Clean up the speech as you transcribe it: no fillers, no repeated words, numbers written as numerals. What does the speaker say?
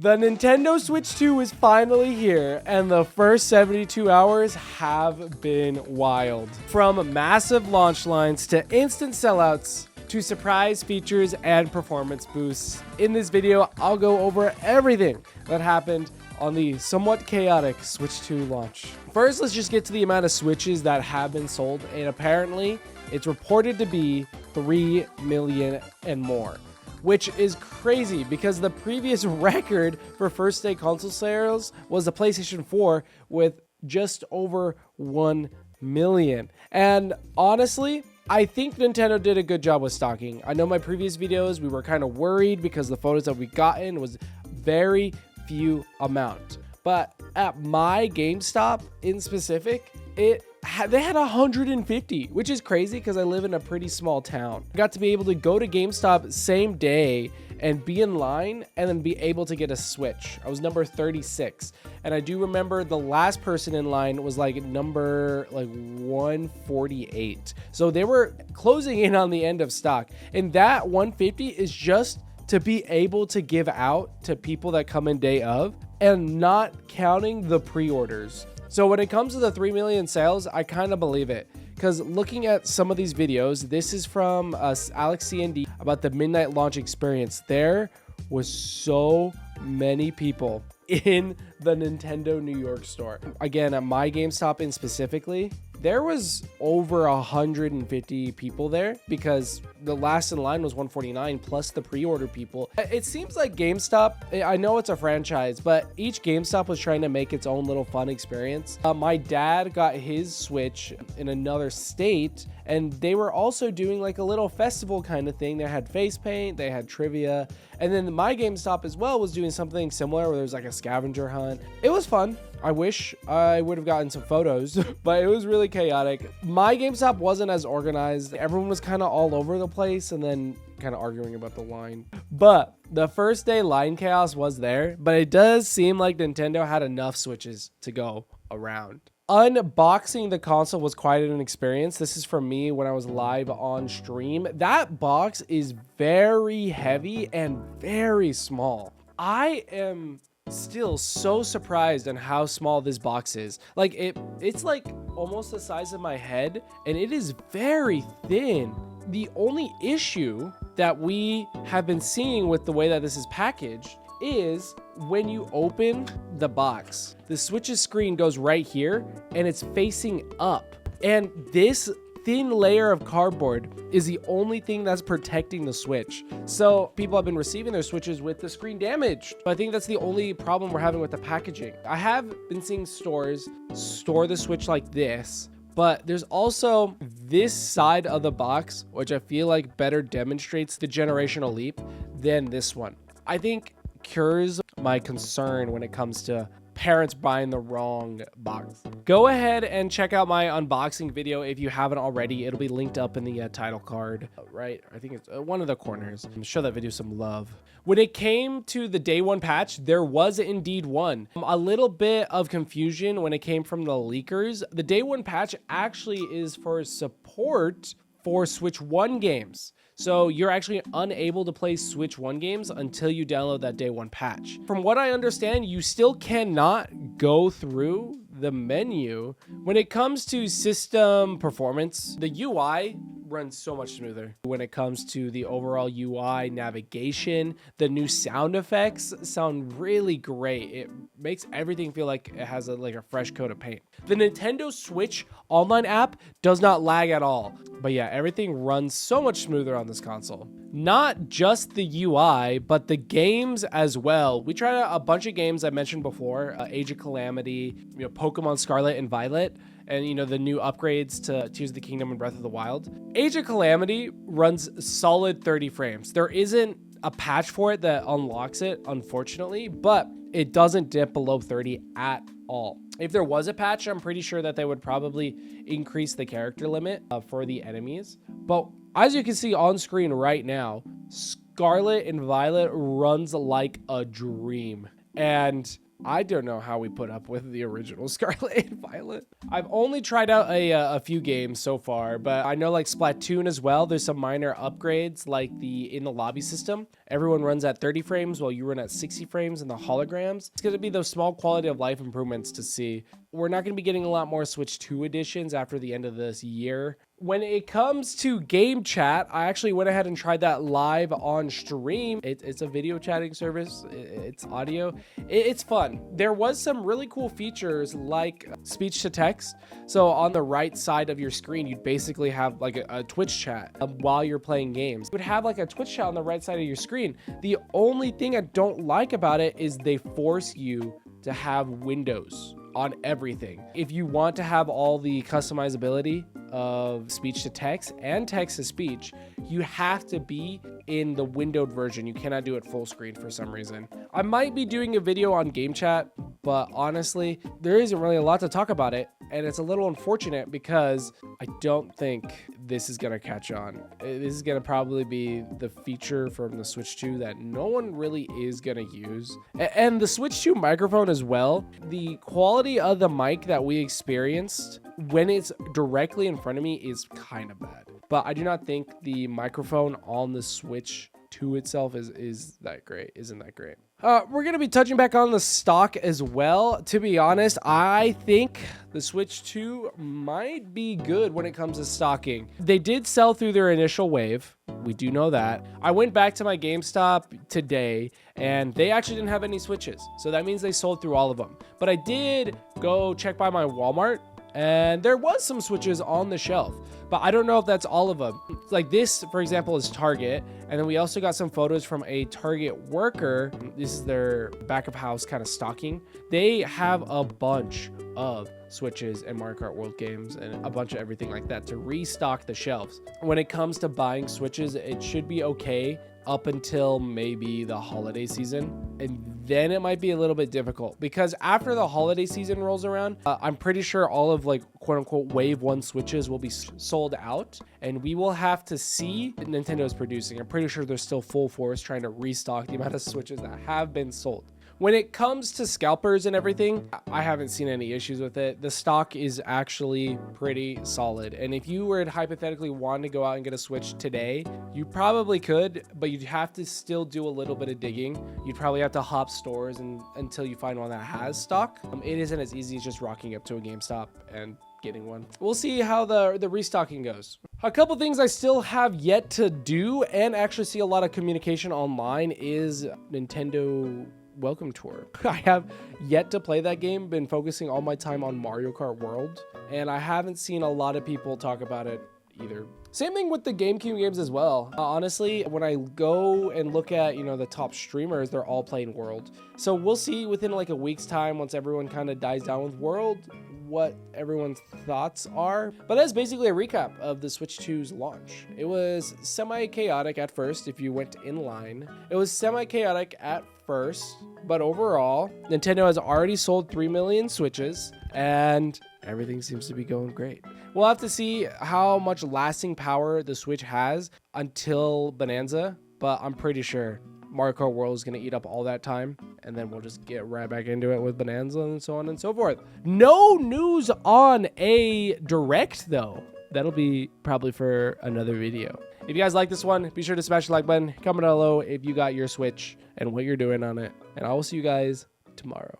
The Nintendo Switch 2 is finally here, and the first 72 hours have been wild. From massive launch lines to instant sellouts to surprise features and performance boosts. In this video, I'll go over everything that happened on the somewhat chaotic Switch 2 launch. First, let's just get to the amount of Switches that have been sold, and apparently, it's reported to be 3 million and more, which is crazy because the previous record for first day console sales was the PlayStation 4 with just over 1 million. And honestly, I think Nintendo did a good job with stocking. I know my previous videos, we were kind of worried because the photos that we gotten was very few amount. But at my GameStop in specific, they had 150, which is crazy because I live in a pretty small town. I got to be able to go to GameStop same day and be in line and then be able to get a Switch. I was number 36. And I do remember the last person in line was number 148. So they were closing in on the end of stock. And that 150 is just to be able to give out to people that come in day of and not counting the pre-orders. So when it comes to the 3 million sales, I kind of believe it. Because looking at some of these videos, this is from Alex C&D about the midnight launch experience. There was so many people in the Nintendo New York store. Again, at my GameStop in specifically, there was over 150 people there because the last in line was 149 plus the pre-order people. It seems like GameStop, I know it's a franchise, but each GameStop was trying to make its own little fun experience. My dad got his Switch in another state and they were also doing like a little festival kind of thing. They had face paint, they had trivia, and then my GameStop as well was doing something similar where there was like a scavenger hunt. It was fun. I wish I would have gotten some photos, but it was really chaotic. My GameStop wasn't as organized. Everyone was kind of all over the place and then kind of arguing about the line. But the first day line chaos was there, but it does seem like Nintendo had enough Switches to go around. Unboxing the console was quite an experience. This is from me when I was live on stream. That box is very heavy and very small. I am still so surprised on how small this box is. Like it's like almost the size of my head and it is very thin. The only issue that we have been seeing with the way that this is packaged is when you open the box, the Switch's screen goes right here and it's facing up. And this thin layer of cardboard is the only thing that's protecting the Switch. So people have been receiving their Switches with the screen damaged. I think that's the only problem we're having with the packaging. I have been seeing stores store the Switch like this, but there's also this side of the box, which I feel like better demonstrates the generational leap than this one. I think cures my concern when it comes to parents buying the wrong box. Go ahead and check out my unboxing video if you haven't already. It'll be linked up in the title card, right? I think it's one of the corners. Show that video some love. When it came to the day one patch, there was indeed one. A little bit of confusion when it came from the leakers. The day one patch actually is for support for Switch 1 games. So you're actually unable to play Switch 1 games until you download that day one patch. From what I understand, you still cannot go through the menu. When it comes to system performance, the UI runs so much smoother. When it comes to the overall UI navigation, the new sound effects sound really great. It makes everything feel like it has like a fresh coat of paint. The Nintendo Switch online app does not lag at all. But yeah, everything runs so much smoother on this console. Not just the UI, but the games as well. We tried out a bunch of games I mentioned before, Age of Calamity, Pokemon Scarlet and Violet, and the new upgrades to Tears of the Kingdom and Breath of the Wild. Age of Calamity runs solid 30 frames. There isn't a patch for it that unlocks it, unfortunately, but it doesn't dip below 30 at all. If there was a patch, I'm pretty sure that they would probably increase the character limit for the enemies. But as you can see on screen right now, Scarlet and Violet runs like a dream. And I don't know how we put up with the original Scarlet and Violet. I've only tried out a few games so far, but I know like Splatoon as well. There's some minor upgrades like in the lobby system. Everyone runs at 30 frames while you run at 60 frames in the holograms. It's going to be those small quality of life improvements to see. We're not going to be getting a lot more Switch 2 editions after the end of this year. When it comes to GameChat, I actually went ahead and tried that live on stream. It's a video chatting service. It's audio. It's fun. There was some really cool features like speech to text. So on the right side of your screen, you'd basically have like a Twitch chat while you're playing games. You would have like a Twitch chat on the right side of your screen. The only thing I don't like about it is they force you to have windows on everything. If you want to have all the customizability of speech to text and text to speech, you have to be in the windowed version. You cannot do it full screen for some reason. I might be doing a video on GameChat, but honestly, there isn't really a lot to talk about it. And it's a little unfortunate because I don't think this is going to catch on. This is going to probably be the feature from the Switch 2 that no one really is going to use. And the Switch 2 microphone as well, the quality of the mic that we experienced when it's directly in front of me is kind of bad. But I do not think the microphone on the Switch 2 itself isn't that great. We're going to be touching back on the stock as well. To be honest, I think the Switch 2 might be good when it comes to stocking. They did sell through their initial wave. We do know that. I went back to my GameStop today and they actually didn't have any Switches. So that means they sold through all of them. But I did go check by my Walmart and there was some Switches on the shelf, but I don't know if that's all of them. Like this, for example, is Target. And then we also got some photos from a Target worker. This is their back of house kind of stocking. They have a bunch of Switches and Mario Kart World games and a bunch of everything like that to restock the shelves. When it comes to buying Switches, it should be okay up until maybe the holiday season, and then it might be a little bit difficult because after the holiday season rolls around, I'm pretty sure all of like quote unquote wave 1 Switches will be sold out, and we will have to see what Nintendo is producing. I'm pretty sure they're still full force trying to restock the amount of Switches that have been sold. When it comes to scalpers and everything, I haven't seen any issues with it. The stock is actually pretty solid. And if you were to hypothetically want to go out and get a Switch today, you probably could, but you'd have to still do a little bit of digging. You'd probably have to hop stores until you find one that has stock. It isn't as easy as just rocking up to a GameStop and getting one. We'll see how the restocking goes. A couple things I still have yet to do and actually see a lot of communication online is Nintendo Welcome Tour. I have yet to play that game, been focusing all my time on Mario Kart World, and I haven't seen a lot of people talk about it either. Same thing with the GameCube games as well. Honestly, when I go and look at, the top streamers, they're all playing World. So we'll see within like a week's time, once everyone kind of dies down with World, what everyone's thoughts are. But that's basically a recap of the Switch 2's launch. It was semi-chaotic at first if you went in line. It was semi-chaotic at first, but overall, Nintendo has already sold 3 million Switches and everything seems to be going great. We'll have to see how much lasting power the Switch has until Bonanza, but I'm pretty sure Mario Kart World is going to eat up all that time, and then we'll just get right back into it with Bonanza and so on and so forth. No news on a Direct, though. That'll be probably for another video. If you guys like this one, be sure to smash the like button. Comment down below if you got your Switch and what you're doing on it. And I will see you guys tomorrow.